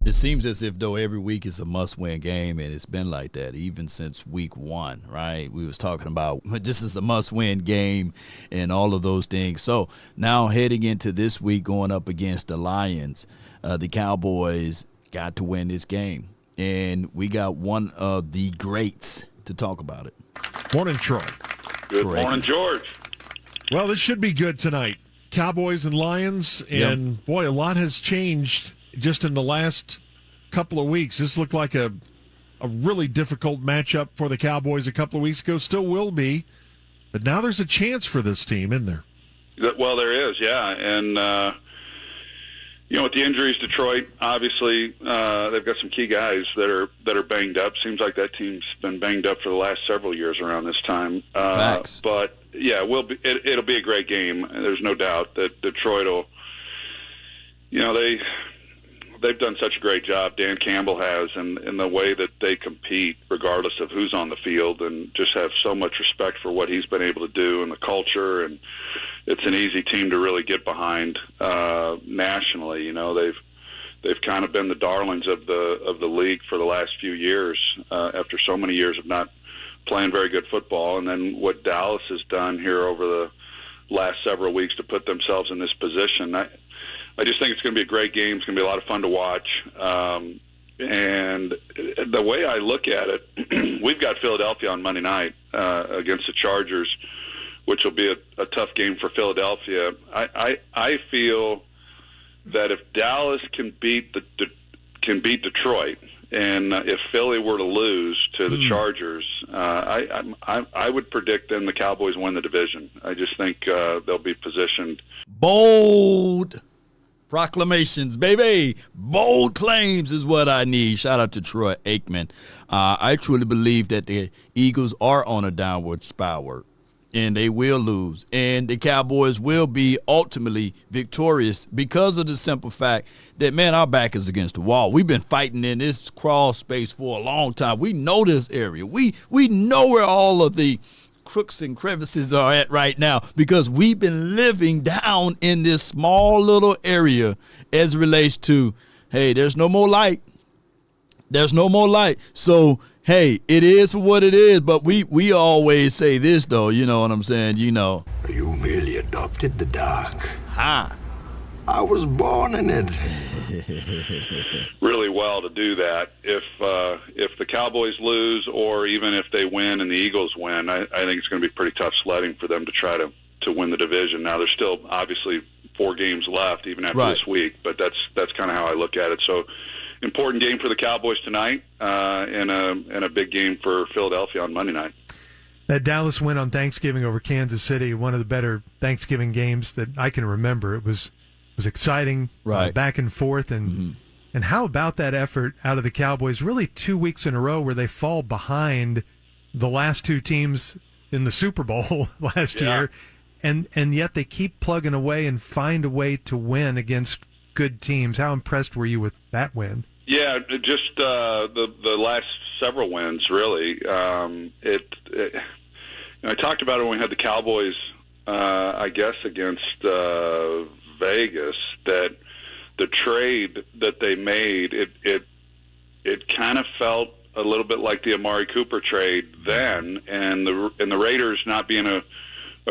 It seems as if though every week is a must-win game, and it's been like that even since week one, right? We was talking about this is a must-win game and all of those things. So now heading into this week, going up against the Lions, the Cowboys got to win this game, and we got one of the greats to talk about it. Morning, Troy. Good morning, George. Well, this should be good tonight. Cowboys and Lions, and boy, a lot has changed just in the last couple of weeks. This looked like a really difficult matchup for the Cowboys a couple of weeks ago. Still will be. But now there's a chance for this team, isn't there? Well, there is, yeah. And, with the injuries, Detroit, obviously, they've got some key guys that are banged up. Seems like that team's been banged up for the last several years around this time. Facts. But, yeah, it'll be a great game. There's no doubt that Detroit will, they've done such a great job, Dan Campbell has, in the way that they compete, regardless of who's on the field, and just have so much respect for what he's been able to do and the culture. And it's an easy team to really get behind nationally. They've kind of been the darlings of the league for the last few years after so many years of not playing very good football. And then what Dallas has done here over the last several weeks to put themselves in this position, I just think it's going to be a great game. It's going to be a lot of fun to watch. And the way I look at it, we've got Philadelphia on Monday night against the Chargers, which will be a tough game for Philadelphia. I feel that if Dallas can beat Detroit, and if Philly were to lose to the Chargers, I would predict then the Cowboys win the division. I just think they'll be positioned. Bold proclamations, baby. Bold claims is what I need. Shout out to Troy Aikman. I truly believe that the Eagles are on a downward spiral, and they will lose. And the Cowboys will be ultimately victorious because of the simple fact that, man, our back is against the wall. We've been fighting in this crawl space for a long time. We know this area. We know where all of the crooks and crevices are at right now because we've been living down in this small little area as it relates to, hey, there's no more light. There's no more light. So, hey, it is for what it is, but we always say this, though, you know what I'm saying? You merely adopted the dark. Ha! I was born in it. Really well to do that. If the Cowboys lose, or even if they win and the Eagles win, I think it's going to be pretty tough sledding for them to try to win the division. Now, there's still obviously 4 games left, even after this week, but that's kind of how I look at it. So, important game for the Cowboys tonight, and a big game for Philadelphia on Monday night. That Dallas win on Thanksgiving over Kansas City, one of the better Thanksgiving games that I can remember. It was exciting, back and forth, and how about that effort out of the Cowboys? Really, 2 weeks in a row where they fall behind the last 2 teams in the Super Bowl last year, and yet they keep plugging away and find a way to win against good teams. How impressed were you with that win? Yeah, just the last several wins, really. I talked about it when we had the Cowboys, I guess, against Vegas, that the trade that they made, it kind of felt a little bit like the Amari Cooper trade then, and the Raiders not being a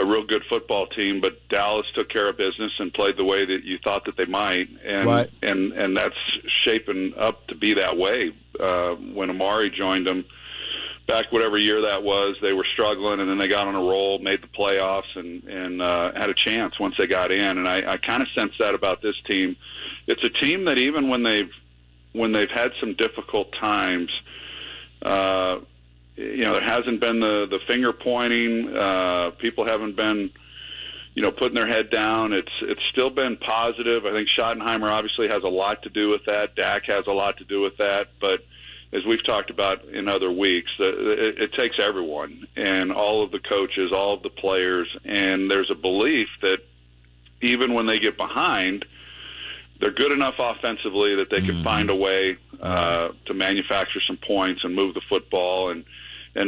real good football team, but Dallas took care of business and played the way that you thought that they might, and that's shaping up to be that way. When Amari joined them back whatever year that was, they were struggling, and then they got on a roll, made the playoffs, and had a chance once they got in. And I kind of sense that about this team. It's a team that even when they've had some difficult times, there hasn't been the finger pointing. People haven't been, putting their head down. It's still been positive. I think Schottenheimer obviously has a lot to do with that. Dak has a lot to do with that. But as we've talked about in other weeks, it takes everyone and all of the coaches, all of the players, and there's a belief that even when they get behind, they're good enough offensively that they can find a way to manufacture some points and move the football, and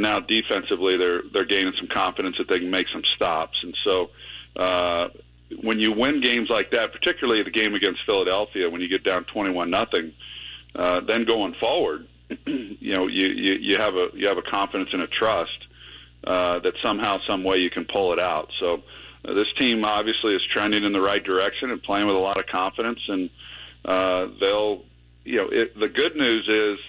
now defensively they're gaining some confidence that they can make some stops. And so when you win games like that, particularly the game against Philadelphia, when you get down 21-0, then going forward, you have a confidence and a trust that somehow, some way, you can pull it out. So this team obviously is trending in the right direction and playing with a lot of confidence, and they'll. The good news is.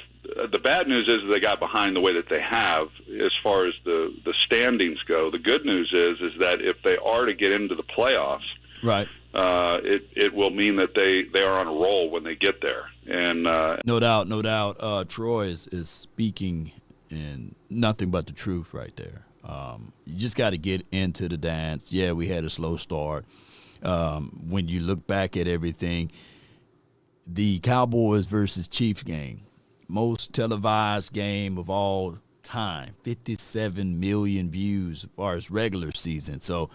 The bad news is they got behind the way that they have as far as the standings go. The good news is that if they are to get into the playoffs, right, it will mean that they are on a roll when they get there. And no doubt, Troy is speaking in nothing but the truth right there. You just got to get into the dance. Yeah, we had a slow start. When you look back at everything, the Cowboys versus Chiefs game. Most televised game of all time, 57 million views as far as regular season. So,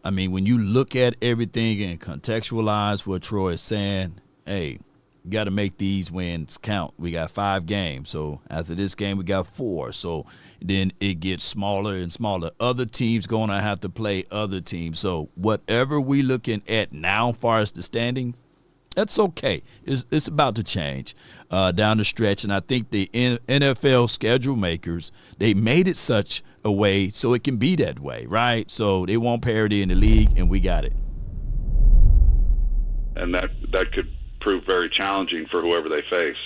I mean, when you look at everything and contextualize what Troy is saying, hey, you got to make these wins count. We got 5 games. So after this game, we got 4. So then it gets smaller and smaller. Other teams going to have to play other teams. So whatever we looking at now as far as the standing, that's okay. It's about to change down the stretch, and I think the NFL schedule makers, they made it such a way so it can be that way, right? So they want parity in the league, and we got it. And that could prove very challenging for whoever they face.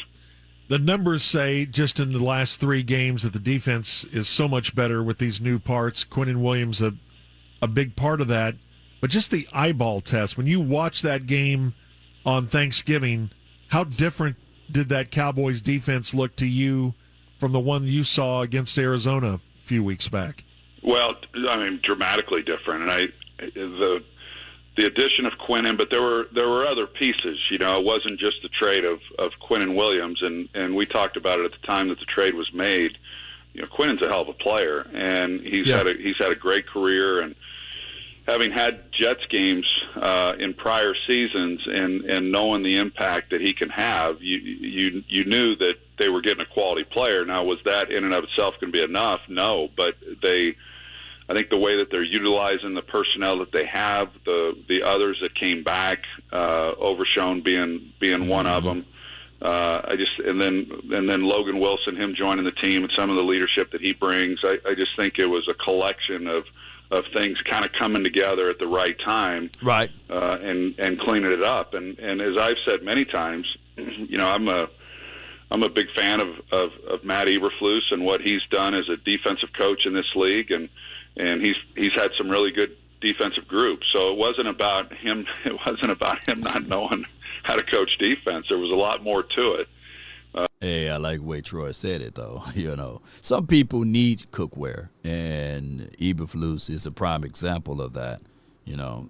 The numbers say just in the last 3 games that the defense is so much better with these new parts. Quinnen Williams a big part of that. But just the eyeball test, when you watch that game on Thanksgiving, how different did that Cowboys defense look to you from the one you saw against Arizona a few weeks back? Well, I mean, dramatically different. And the addition of Quinnen, but there were other pieces. It wasn't just the trade of Quinnen Williams, and we talked about it at the time that the trade was made. Quinnen's a hell of a player, and he's had a great career, and having had Jets games in prior seasons and knowing the impact that he can have, you knew that they were getting a quality player. Now, was that in and of itself going to be enough? No, but I think the way that they're utilizing the personnel that they have, the others that came back, Overshown being one of them. And then Logan Wilson, him joining the team, and some of the leadership that he brings. I just think it was a collection of things kind of coming together at the right time, right? And cleaning it up. And as I've said many times, I'm a big fan of Matt Eberflus and what he's done as a defensive coach in this league, and he's had some really good defensive groups. So it wasn't about him. It wasn't about him not knowing how to coach defense. There was a lot more to it. Hey, I like the way Troy said it, though. Some people need cookware, and Eberflus is a prime example of that.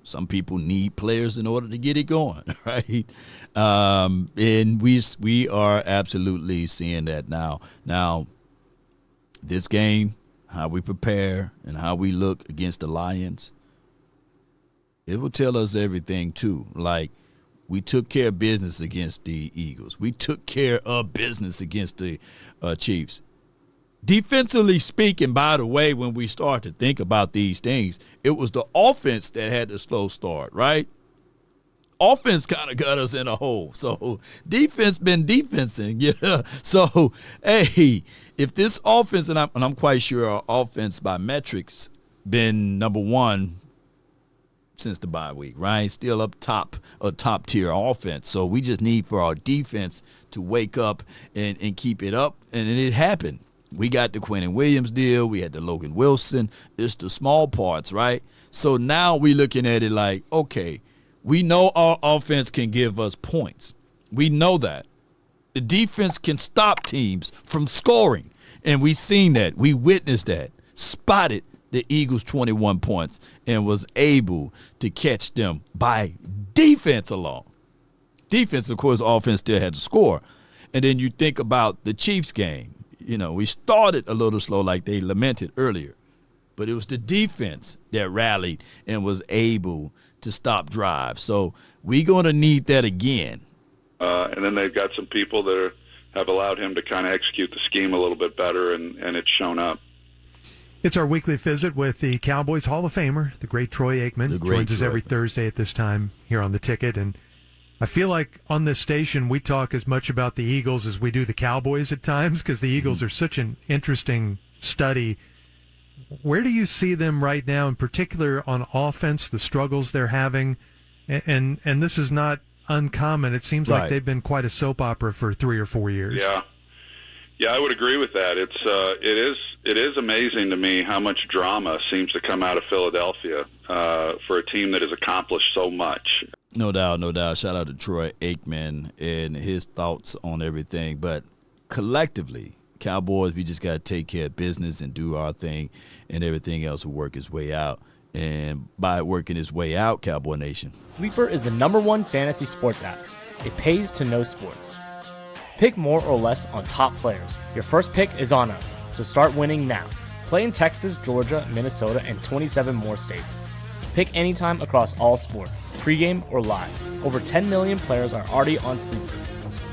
Some people need players in order to get it going, right? And we are absolutely seeing that now. Now, this game, how we prepare and how we look against the Lions, it will tell us everything, too. Like, we took care of business against the Eagles. We took care of business against the Chiefs. Defensively speaking, by the way, when we start to think about these things, it was the offense that had the slow start, right? Offense kind of got us in a hole. So defense been defensing. Yeah. So, hey, if this offense, and I'm quite sure our offense by metrics been number one since the bye week, right? Still up top, a top-tier offense. So we just need for our defense to wake up and keep it up, and it happened. We got the Quinnen Williams deal. We had the Logan Wilson. It's the small parts, right? So now we're looking at it like, okay, we know our offense can give us points. We know that. The defense can stop teams from scoring, and we seen that. We witnessed that. Spotted the Eagles 21 points and was able to catch them by defense alone. Defense, of course, offense still had to score. And then you think about the Chiefs game. We started a little slow like they lamented earlier, but it was the defense that rallied and was able to stop drives. So we're going to need that again. And then they've got some people that have allowed him to kind of execute the scheme a little bit better, and it's shown up. It's our weekly visit with the Cowboys Hall of Famer, the great Troy Aikman. Joins us every Thursday at this time here on The Ticket. And I feel like on this station we talk as much about the Eagles as we do the Cowboys at times because the Eagles are such an interesting study. Where do you see them right now, in particular on offense, the struggles they're having? And this is not uncommon. It seems like they've been quite a soap opera for 3 or 4 years. Yeah, I would agree with that. It is amazing to me how much drama seems to come out of Philadelphia for a team that has accomplished so much. No doubt, no doubt. Shout out to Troy Aikman and his thoughts on everything. But collectively, Cowboys, we just got to take care of business and do our thing, and everything else will work its way out. And by working its way out, Cowboy Nation. Sleeper is the #1 fantasy sports app. It pays to know sports. Pick more or less on top players. Your first pick is on us, so start winning now. Play in Texas, Georgia, Minnesota, and 27 more states. Pick anytime across all sports, pregame or live. Over 10 million players are already on Sleeper.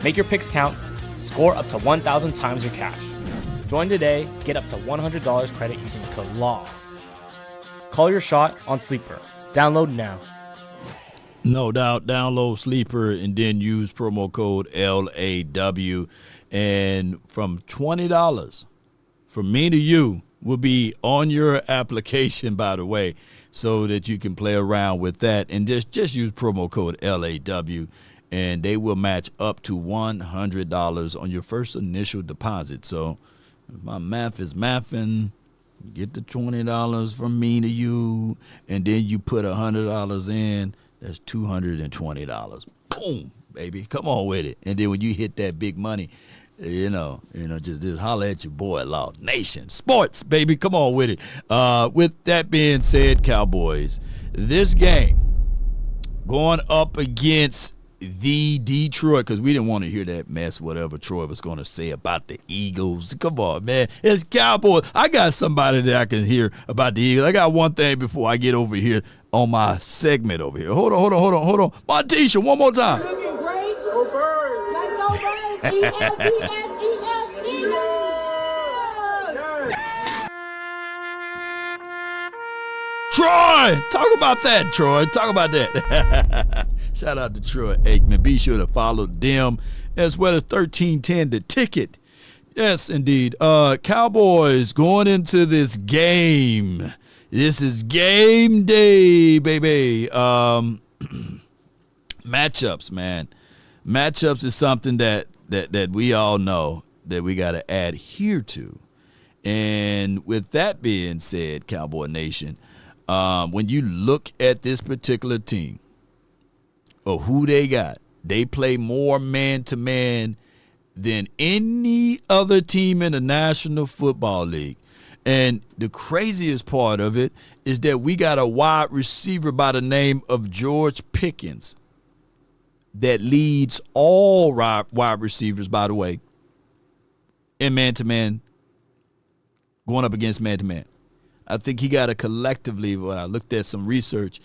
Make your picks count. Score up to 1,000 times your cash. Join today. Get up to $100 credit using the code LAW. Call your shot on Sleeper. Download now. No doubt. Download Sleeper and then use promo code LAW. And from $20 from me to you will be on your application, by the way, so that you can play around with that. And just use promo code LAW, and they will match up to $100 on your first initial deposit. So if my math is mathing, get the $20 from me to you, and then you put $100 in. That's $220. Boom, baby. Come on with it. And then when you hit that big money, just holler at your boy, Law Nation. Sports, baby. Come on with it. With that being said, Cowboys, this game going up against the Detroit, because we didn't want to hear that mess, whatever Troy was going to say about the Eagles. Come on, man. It's Cowboys. I got somebody that I can hear about the Eagles. I got one thing before I get over here on my segment over here. Hold on. Montisha, one more time. Looking great. Go Birds. Let's go Birds. E-L-E-S. Troy, talk about that, Troy. Talk about that. Shout out to Troy Aikman. Be sure to follow them as well as 1310 The Ticket. Yes, indeed. Cowboys going into this game. This is game day, baby. Matchups, man. Matchups is something that we all know that we got to adhere to. And with that being said, Cowboy Nation, when you look at this particular team or who they got, they play more man-to-man than any other team in the National Football League. And the craziest part of it is that we got a wide receiver by the name of George Pickens that leads all wide receivers, by the way, in man-to-man, going up against man-to-man. I think he got a collectively, when I looked at some research,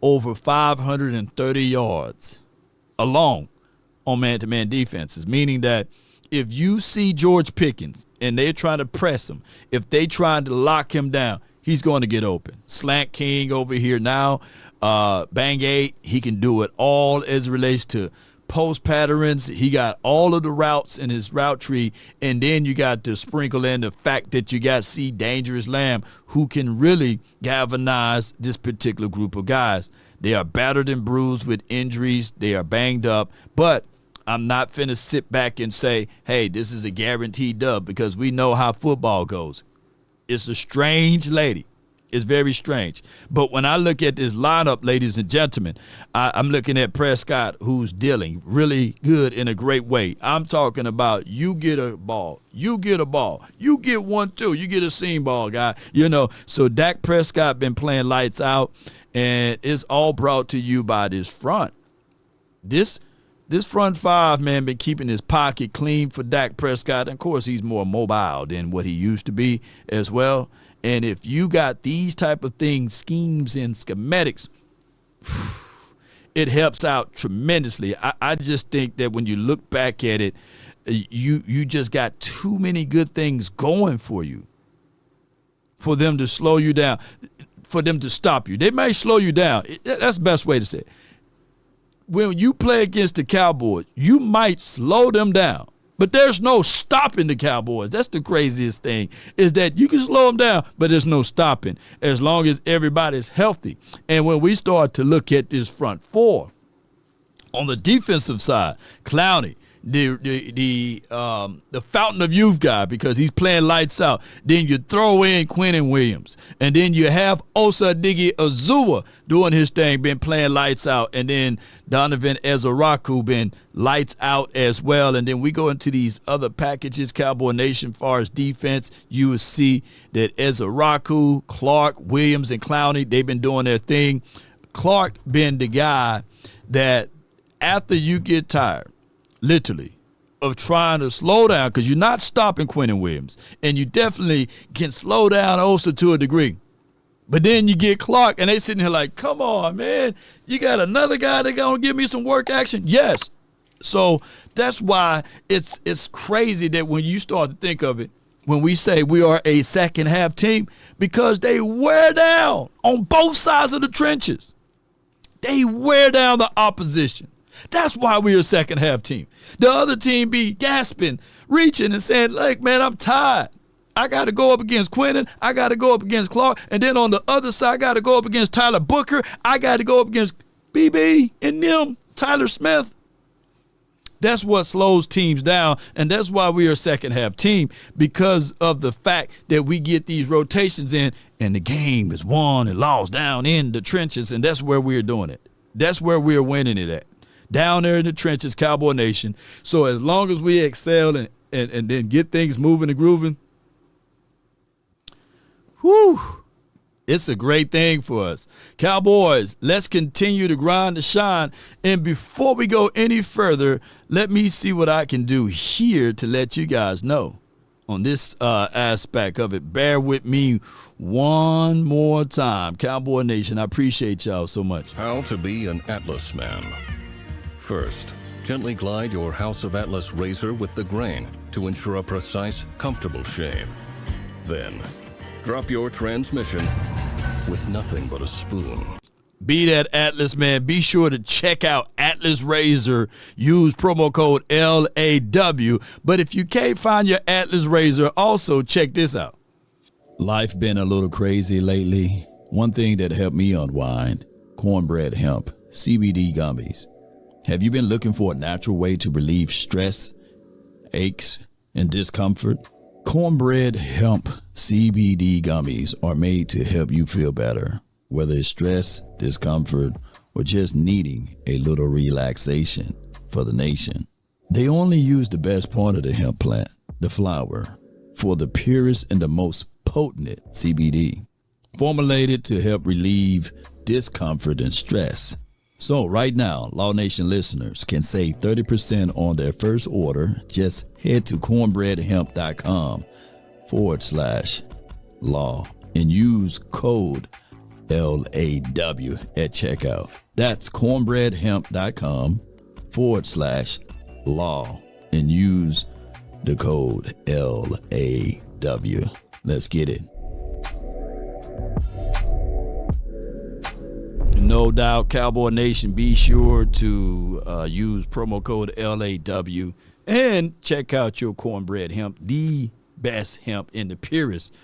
over 530 yards alone on man-to-man defenses, meaning that if you see George Pickens and they're trying to press him, if they trying to lock him down, he's going to get open. Slant King over here now, Bang 8, he can do it all as it relates to post patterns. He got all of the routes in his route tree, and then you got to sprinkle in the fact that you got C. Dangerous Lamb, who can really galvanize this particular group of guys. They are battered and bruised with injuries. They are banged up, but I'm not finna sit back and say, hey, this is a guaranteed dub, because we know how football goes. It's a strange lady. It's very strange. But when I look at this lineup, ladies and gentlemen, I'm looking at Prescott, who's dealing really good in a great way. I'm talking about you get a ball. You get a ball. You get one, too. You get a seam ball, guy. So Dak Prescott been playing lights out, and it's all brought to you by this front. This front five, man, been keeping his pocket clean for Dak Prescott. And, of course, he's more mobile than what he used to be as well. And if you got these type of things, schemes and schematics, it helps out tremendously. I just think that when you look back at it, you just got too many good things going for you for them to slow you down, for them to stop you. They may slow you down. That's the best way to say it. when you play against the Cowboys, you might slow them down. But there's no stopping the Cowboys. That's the craziest thing, is that you can slow them down, but there's no stopping as long as everybody's healthy. And when we start to look at this front four, on the defensive side, Clowney, the fountain of youth guy, because he's playing lights out. Then you throw in Quinnen Williams. And then you have Osa Diggy Azua doing his thing, been playing lights out. And then Donovan Ezaraku been lights out as well. And then we go into these other packages, Cowboy Nation, far as defense, you will see that Ezaraku, Clark, Williams, and Clowney, they've been doing their thing. Clark been the guy that after you get tired, literally, of trying to slow down, because you're not stopping Quinnen Williams, and you definitely can slow down Osa to a degree. But then you get Clark, and they sitting here like, come on, man. You got another guy that going to give me some work action? Yes. So that's why it's crazy that when you start to think of it, when we say we are a second-half team, because they wear down on both sides of the trenches. They wear down the opposition. That's why we're a second-half team. The other team be gasping, reaching, and saying, like, man, I'm tired. I got to go up against Quinnen. I got to go up against Clark. And then on the other side, I got to go up against Tyler Booker. I got to go up against BB and them, Tyler Smith. That's what slows teams down, and that's why we are a second-half team, because of the fact that we get these rotations in, and the game is won and lost down in the trenches, and that's where we're doing it. That's where we're winning it at. Down there in the trenches, Cowboy Nation. So as long as we excel and then get things moving and grooving, whew, it's a great thing for us. Cowboys, let's continue to grind to shine. And before we go any further, let me see what I can do here to let you guys know on this aspect of it. Bear with me one more time. Cowboy Nation, I appreciate y'all so much. How to be an Atlas man. First, gently glide your House of Atlas razor with the grain to ensure a precise, comfortable shave. Then, drop your transmission with nothing but a spoon. Be that Atlas man. Be sure to check out Atlas Razor. Use promo code LAW. But if you can't find your Atlas Razor, also check this out. Life been a little crazy lately. One thing that helped me unwind, cornbread hemp, CBD gummies. Have you been looking for a natural way to relieve stress, aches, and discomfort? Cornbread hemp CBD gummies are made to help you feel better, whether it's stress, discomfort, or just needing a little relaxation for the nation. They only use the best part of the hemp plant, the flower, for the purest and the most potent CBD, formulated to help relieve discomfort and stress. So right now, Law Nation listeners can save 30% on their first order. Just head to cornbreadhemp.com/law and use code LAW at checkout. That's cornbreadhemp.com/law and use the code LAW. Let's get it. No doubt, Cowboy Nation, be sure to use promo code LAW and check out your cornbread hemp, the best hemp in the purest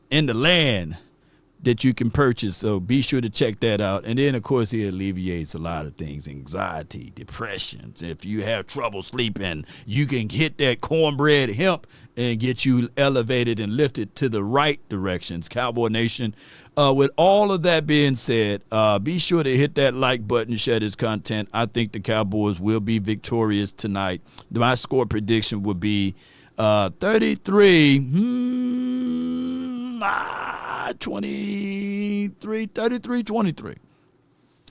in the land that you can purchase. So be sure to check that out. And then, of course, it alleviates a lot of things, anxiety, depressions. If you have trouble sleeping, you can hit that cornbread hemp and get you elevated and lifted to the right directions. Cowboy Nation, with all of that being said, be sure to hit that like button, share this content. I think the Cowboys will be victorious tonight. My score prediction would be 33-23.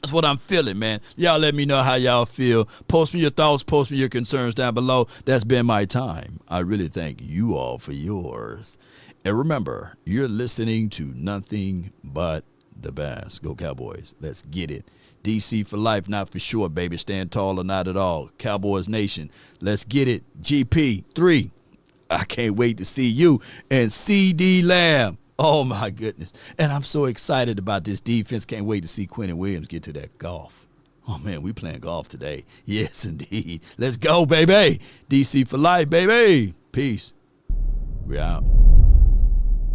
That's what I'm feeling, man. Y'all let me know how y'all feel. Post me your thoughts. Post me your concerns down below. That's been my time. I really thank you all for yours. And remember, you're listening to nothing but the best. Go Cowboys. Let's get it. DC for life, not for sure, baby. Stand tall or not at all. Cowboys Nation. Let's get it. GP3. I can't wait to see you. And CD Lamb. Oh, my goodness. And I'm so excited about this defense. Can't wait to see Quinnen Williams get to that golf. Oh, man, we playing golf today. Yes, indeed. Let's go, baby. DC for life, baby. Peace. We out.